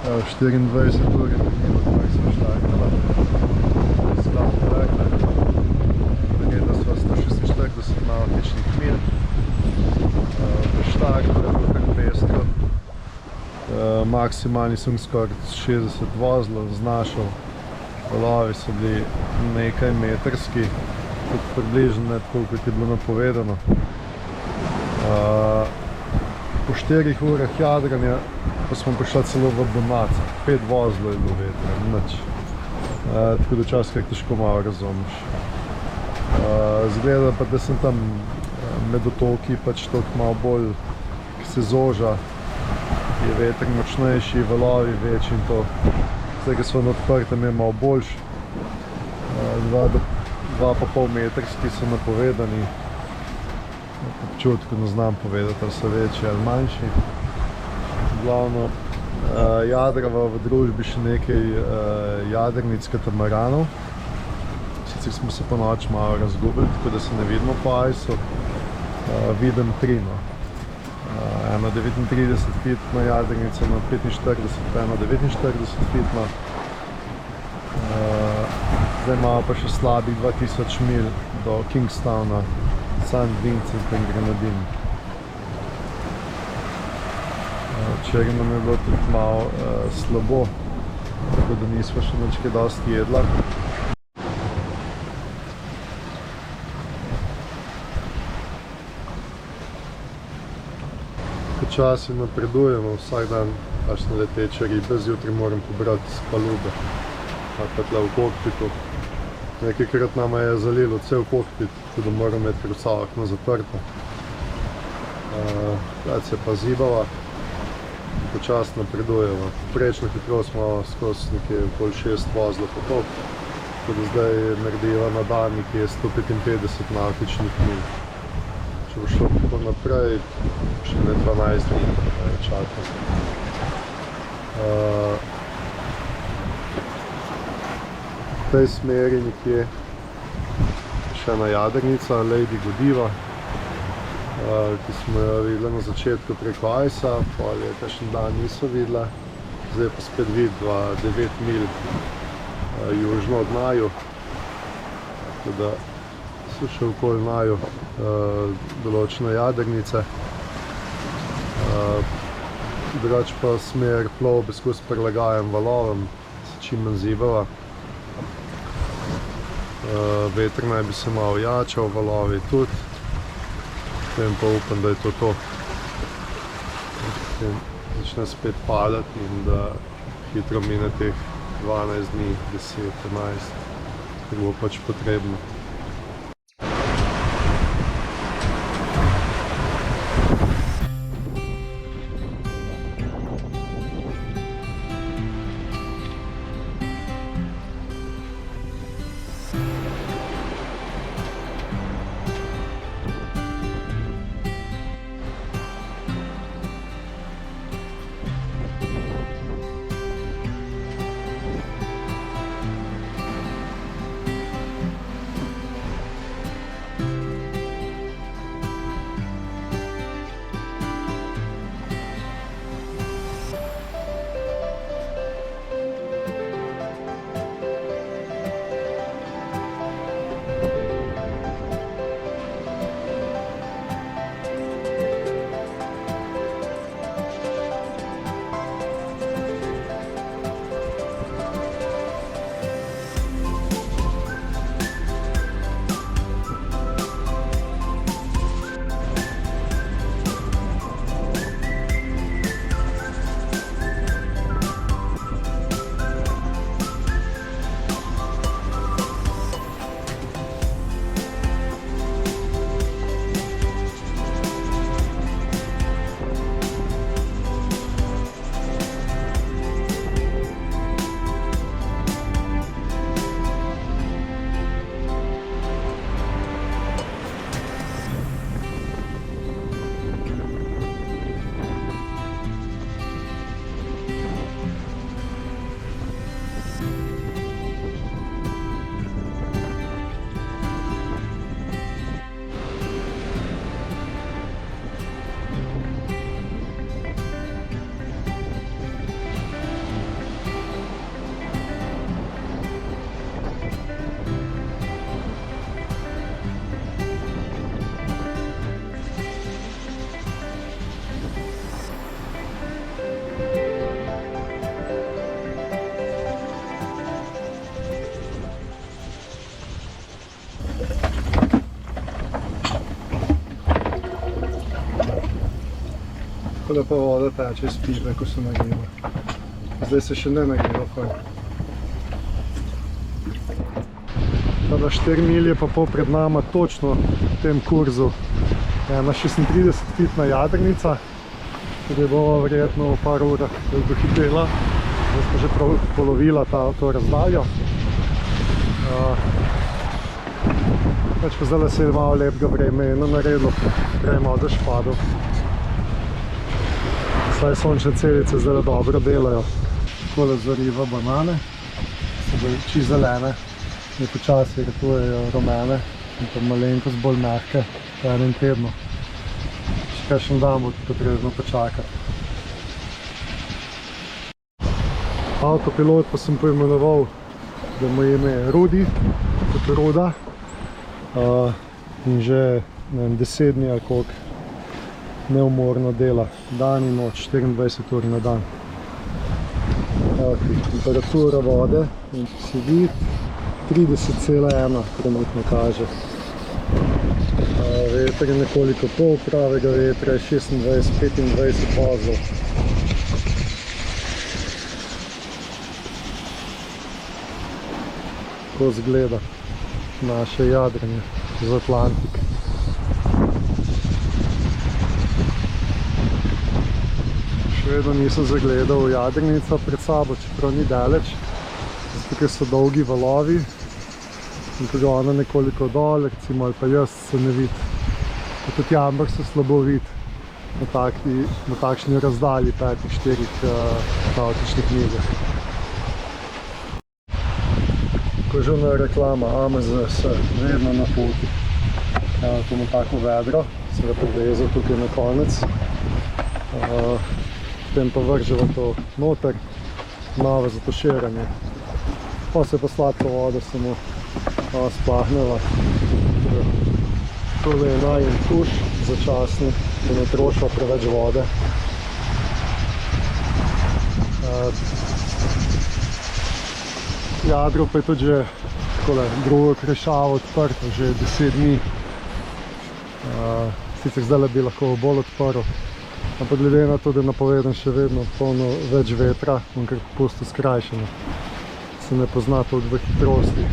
24 ur je minilo, kako smo štartala. Slavno rekla. Naredila sva 146 nautičnih mil. V štartu je bilo kar pestro. Maksimalni sem skoraj 60 vozlov znašal. Valovi so bili nekaj metrski, tudi približno ne tako, kot je bilo napovedano. Po 4 urah jadranja pa smo prišla celo v Bonaca. 5 vozlov je bilo vetra, nič. Tako da včasih težko malo razumiš. Zgleda pa, da sem tam med otoki pač toliko malo bolj, ki se zoža, je veter močnejši, valovi večji in to. Zdaj, ko smo na odprtem, je malo boljši. 2,5 metrski so napovedani. Občutku ne znam povedati, ali so večji ali manjši. Glavno, jadrava v družbi še nekaj jadrnic katamaranov. Sicer smo se po noč malo razgubili, tako da se ne vidimo po ajsu. Vidim 3, no. Eno 39 fitno jadrnica, eno 45, pa eno 49 fitno. Zdaj imamo pa še slabih 2000 mil do Kingstowna, St. Vincent in Grenadine. Včeraj nam je bilo tudi malo slabo, tako da nismo še nič kaj dosti jedla. Počasi napredujemo, vsak dan kakšne leteče ribe, zjutraj moram pobrati s palube, ali pa tle v kokpitu. Nekajkrat nama je zalilo cel kokpit, tako da moram imeti vsa okna zaprta. Zdaj se pa zibava, počasi napredujemo. Prejšnjo hitrost smo skozi nekje okoli 6 vozlov po to, tako da zdaj narediva na dan nekje 155 nautičnih mil. Če bo šlo tako naprej, še ne 12 dni čaka. V tej smeri nekje še ena jadrnica, Lady Godiva, ki smo jo videli na začetku preko ajsa, pol je kakšen dan niso videla. Zdaj pa spet videla 9 mil južno od naju, tako da so še okoli naju določene jadrnice. Drugače pa smer plovbe skozi prilagajam valovom, se čim manj zibava. Veter naj bi se malo jačal, valovi tudi. Potem pa upam, da je to to. Potem začne spet padati in da hitro mine teh 12 dni, 10, 11, ker bo pač potrebno. da pa voda teče iz pipe, ko se nagreva. Zdaj se še ne nagreva fajn. Tada 4 milje pa pol pred nama točno v tem kurzu ena 36-fitna jadrnica, ki bo verjetno v par urah dohitela. Zdaj smo že polovila to razdaljo. Pač pa zdaj se je malo lepega vremena naredilo, prej malo dež padel. Saj sončne celice zdaj dobro delajo. Takole zariva banane, so bolj čisto zelene, nepočasi ratujejo rumene in pa malenkost bolj mehke v enem tednu. Še kakšen dan bo potrebno počakati. Avtopilot pa sem poimenoval, da mu je ime Rudi, kot Ruda. In že 10 dni ali koliko neumorno dela, dan in noč, 24 ur na dan. Temperatura vode, in če si vidi, 30,1 trenutno kaže. Veter je nekoliko pol, pravega vetra je 26-25 vozov. Tako izgleda naše jadranje z Atlantik. Še vedno nisem zagledal jadrnica pred sabo, čeprav ni daleč, zato ker so dolgi valovi in ko ga ona nekoliko dol, recimo, ali pa jaz, se ne vidi. Tudi jamber se slabo vidi na takšni razdalji 5-4 nautičnih miljah. Ko je že ona reklama AMZS, vedno na poti. To ima tako vedro, se ga podvezal tukaj na konec. Potem pa vrževa to noter, nove za tuširanje. Pa se pa sladko vodo samo splahneva. Tole je najen tuš, začasni, da ne trošila preveč vode. Jadro pa je tudi že drugo krešavo odprto, že 10 dni. Sicer zdaj bi lahko bolj odprl, ampak glede na to, da je napovedan še vedno polno več vetra, bom kar pustil skrajšano. Se ne pozna toliko v hitrosti.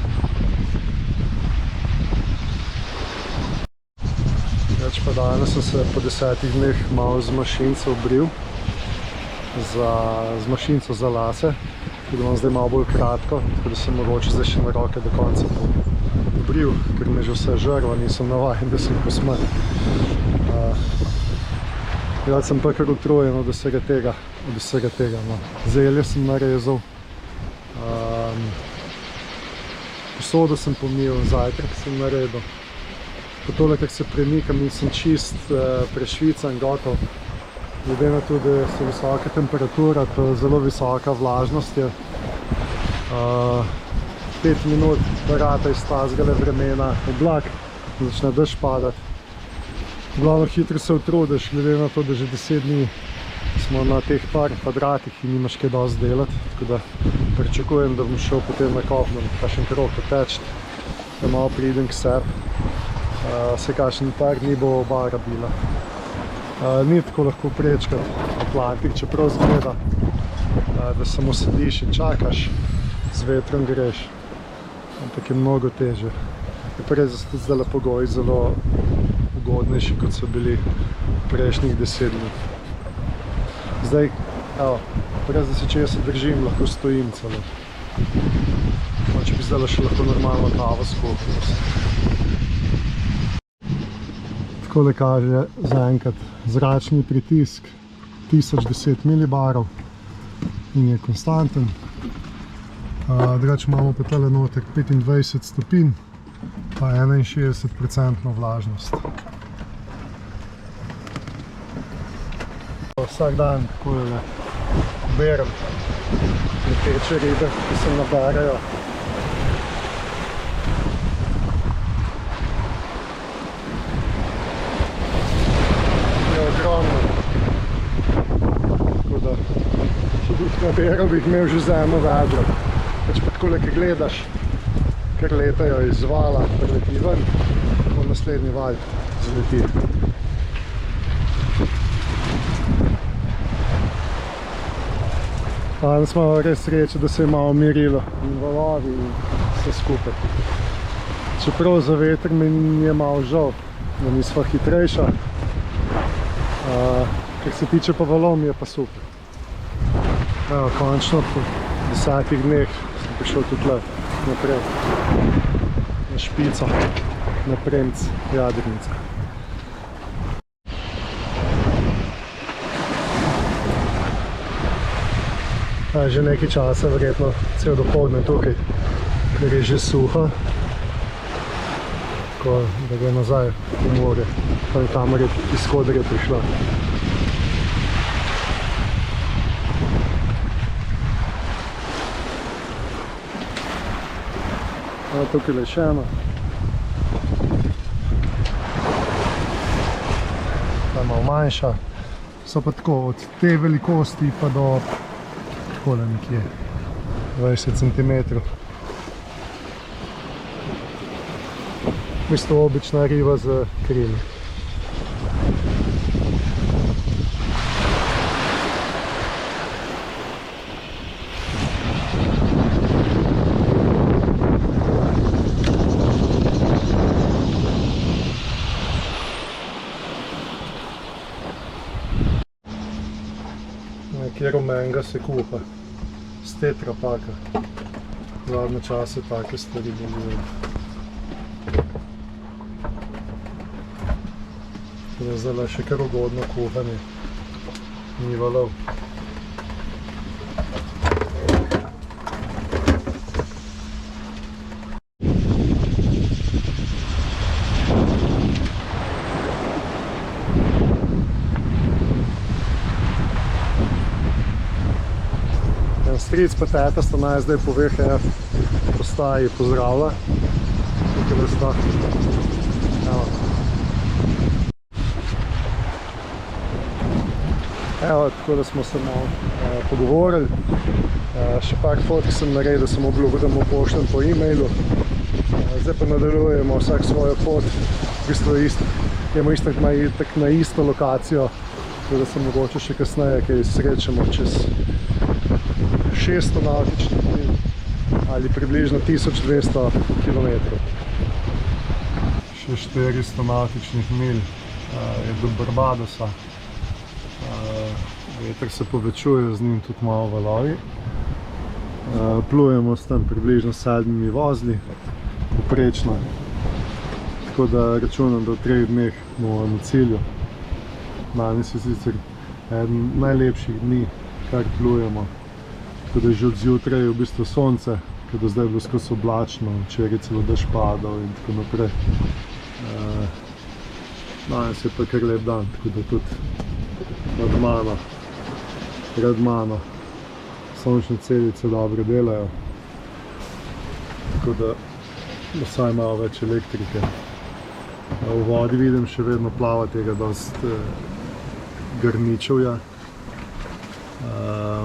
Več pa danes sem se po 10 dneh malo z mašinco obril, z mašinco za lase, ki imam zdaj malo bolj kratko, tako da sem mogoče zdaj še na roke do konca obril, ker me že vse žrva, nisem navajen, da sem posmrt. Jaz sem pa kar utrujen od vsega tega, no. Zelje sem narezal, posodo sem pomil, zajtrk sem naredil. Po tole, kak se premikam in sem čist prešvican, gotov. Glede na to, da so visoka temperatura, pa zelo visoka vlažnost je. 5 minut barata iz tazgale vremena, oblak, začne dež padati. Glavno hitro se utrudiš, glede na to, da že 10 dni smo na teh par kvadratih in nimaš kaj dosti delati. Tako da pričakujem, da bom šel potem na kopno, kakšen krog poteč, da malo pridem k sebi. Se kakšen par dni bo oba rabila. Ni tako lahko prečkati Atlantik, čeprav zgleda, da samo sediš in čakaš, z vetrom greš. Ampak je mnogo težje. Prej so zdaj pogoji zelo ugodnejši, kot so bili prejšnjih 10 dni. Zdaj, prej da se česa držim, lahko stojim celo. Če bi zdaj še lahko normalno kavo skopil. Takole kaže zaenkrat zračni pritisk 1010 milibarov in je konstanten. Drugače imamo pa tale notek 25 stopinj pa 61% vlažnost. Vsak dan takole berem leteče ribe, ki se naberajo. Naberal bi jih imel že za eno vedro. Pač pa takole, ki gledaš, ker letajo iz vala, preleti ven, po naslednji val zleti. Danes smo res sreče, da se je malo mirilo in valovi in vse skupaj. Čeprav za veter mi je malo žal, da nisva hitrejša. Kar se tiče pa valov, mi je pa super. Evo, končno po 10 dneh sem prišel tukaj naprej, na špico, na premc Jadrnica. Že nekaj časa, verjetno cel dopoldne tukaj, ker je že suha. Tako da gre nazaj v morje, pa je tam, iz koder je prišla. Tukaj je še ena. Ta je malo manjša. So pa tako od te velikosti pa do takole nekje 20 cm. V bistvu obična riba z krili. Nekje rumenga se kuha z tetrapaka. Zadnje čase take stvari delijo. Tako da zdaj še kar ugodno kuhanje. Ni valov. Stric pa teta sta naj zdaj po VHF postaji pozdravila. Tukaj sta. Evo, tako da smo se malo pogovorili. Še par fotk sem naredil, sem obljubil, da mu pošljem po e-mailu. Zdaj pa nadaljujemo vsak svojo pot. V bistvu gremo itak na isto lokacijo, tako da se mogoče še kasneje kaj srečamo čez 600 nautičnih milj ali približno 1200 km. Še 400 nautičnih milj je do Barbadosa. Veter se povečuje, z njim tudi malo valovi. Plujemo s tam približno 7 vozli, poprečno. Tako da računam, da v 3 dneh bomo na cilju. Danes je sicer eden najlepših dni, kar plujemo. Tako da že od zjutraj je v bistvu sonce, ker do zdaj je bilo skozi oblačno, včeraj celo dež padal in tako naprej. Danes je pa kar lep dan, tako da tudi pred mano sončne celice dobro delajo. Tako da vsaj malo več elektrike. V vodi vidim še vedno plava tega dosti grničevja.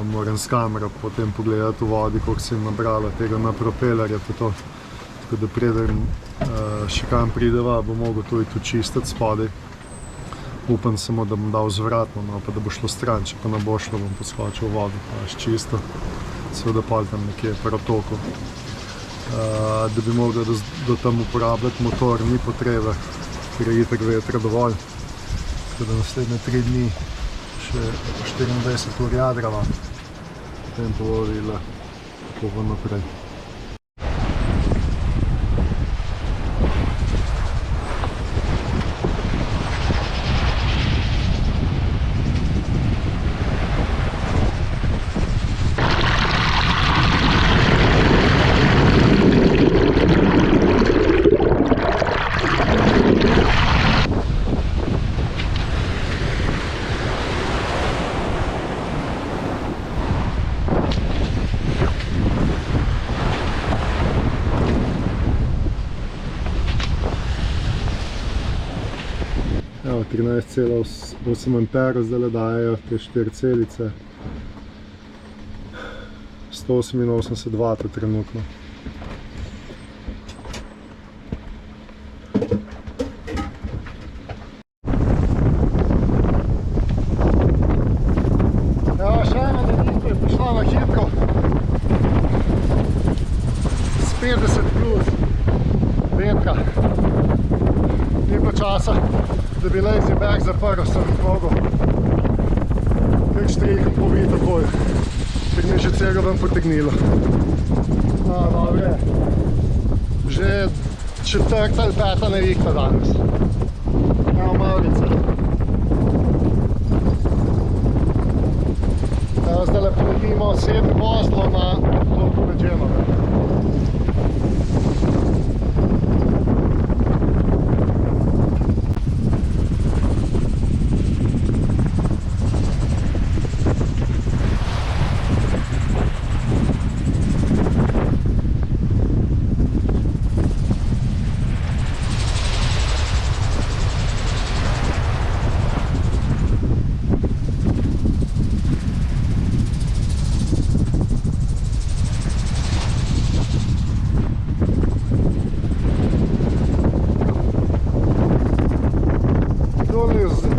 Moram s kamero potem pogledati v vodi, koliko se je nabrala tega na propelerje pa to. Tako da preden še kam prideva, bo mogel to iti čistiti spodaj. Upam samo, da bom dal zvratno, no, pa da bo šlo stran, če pa ne bo šlo, bom poskočil v vodo, pa je čisto. Seveda pol tam nekje pri otoku. Da bi mogel do tam uporabljati motor, ni potrebe, ker je itak vetra dovolj. Tako da naslednje 3 dni še 24 ur jadrava, potem pa bo videla, kako bo naprej. Evo, 13,8 amperov zdaj dajejo te 4 celice. 188 W trenutno. Evo, še ena delitev je prišla. šla na hitro. S 50 plus vetra. Ni bilo časa, da bi lazy bag zaprl, sem mogel kar štrihom poviti takoj, ker mi je že celo ven potegnilo. No, dobre. Že četrta ali peta nevihta danes. Evo Mavrica. Evo zdaj plovimo 7 vozlov na toliko Medženove.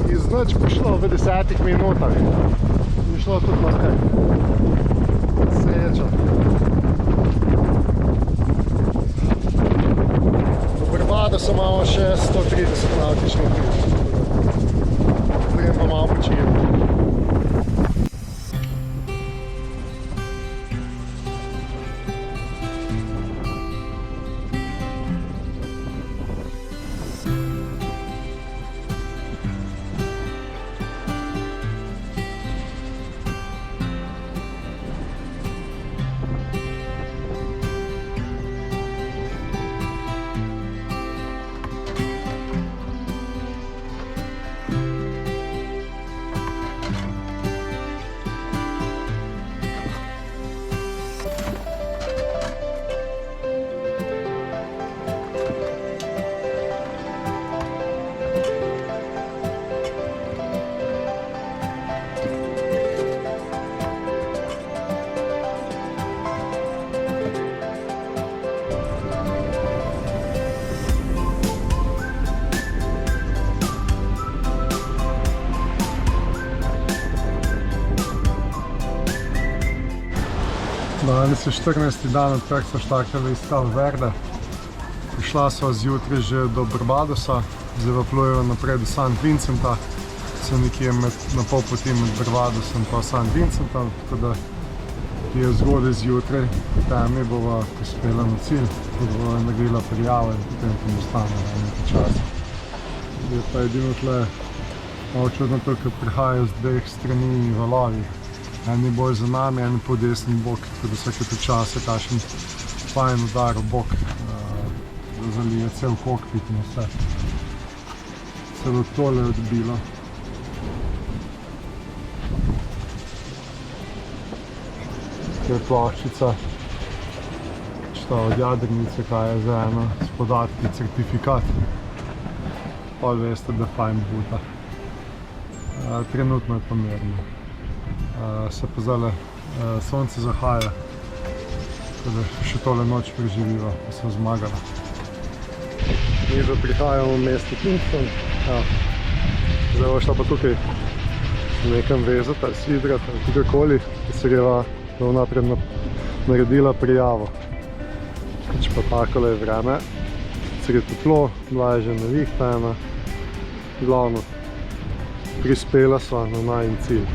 Iz nič prišlo v 10 minutah. Ni šlo tudi lahko. Sreča. V Barbadosu imamo še 130 nautičnih milj. Grem pa malo počivati. Danes je 14. dan, odkar so štartali iz Cabo Verde. Prišla sva zjutraj že do Barbadosa, zdaj plujejo naprej do St. Vincenta, so nekje na pol poti med Barbadosom in St. Vincentom, tako da je zgodaj zjutraj, temi bova prispela na cilj, tudi bova naredila prijavo in potem tam ostanemo nekaj časa. Je pa edino tle malo čudno to, ker prihajajo z dveh strani valovi. Eni bolj za nami, eni po desni bok, tako da vsake te čase kakšen fajn udar v bok, da zalije cel kokpit in vse. Celo tole je odbilo. To je ploščica, šta od jadrnice, kaj je za eno s podatki, certifikat. Pa veste, da fajn buta. Trenutno je pa mirno. Se pa zdaj sonce zahaja, tako da še tole noč preživiva, pa smo zmagali. Mi že prihajamo v mesto Kingston. Zdaj bo šla pa tukaj nekam vezati ali sidrati ali kakorkoli, da se greva naprej naredila prijavo. Če pa takole je vreme, sicer je toplo, bila je že nevihta ena, glavno prispela sva na najin cilj.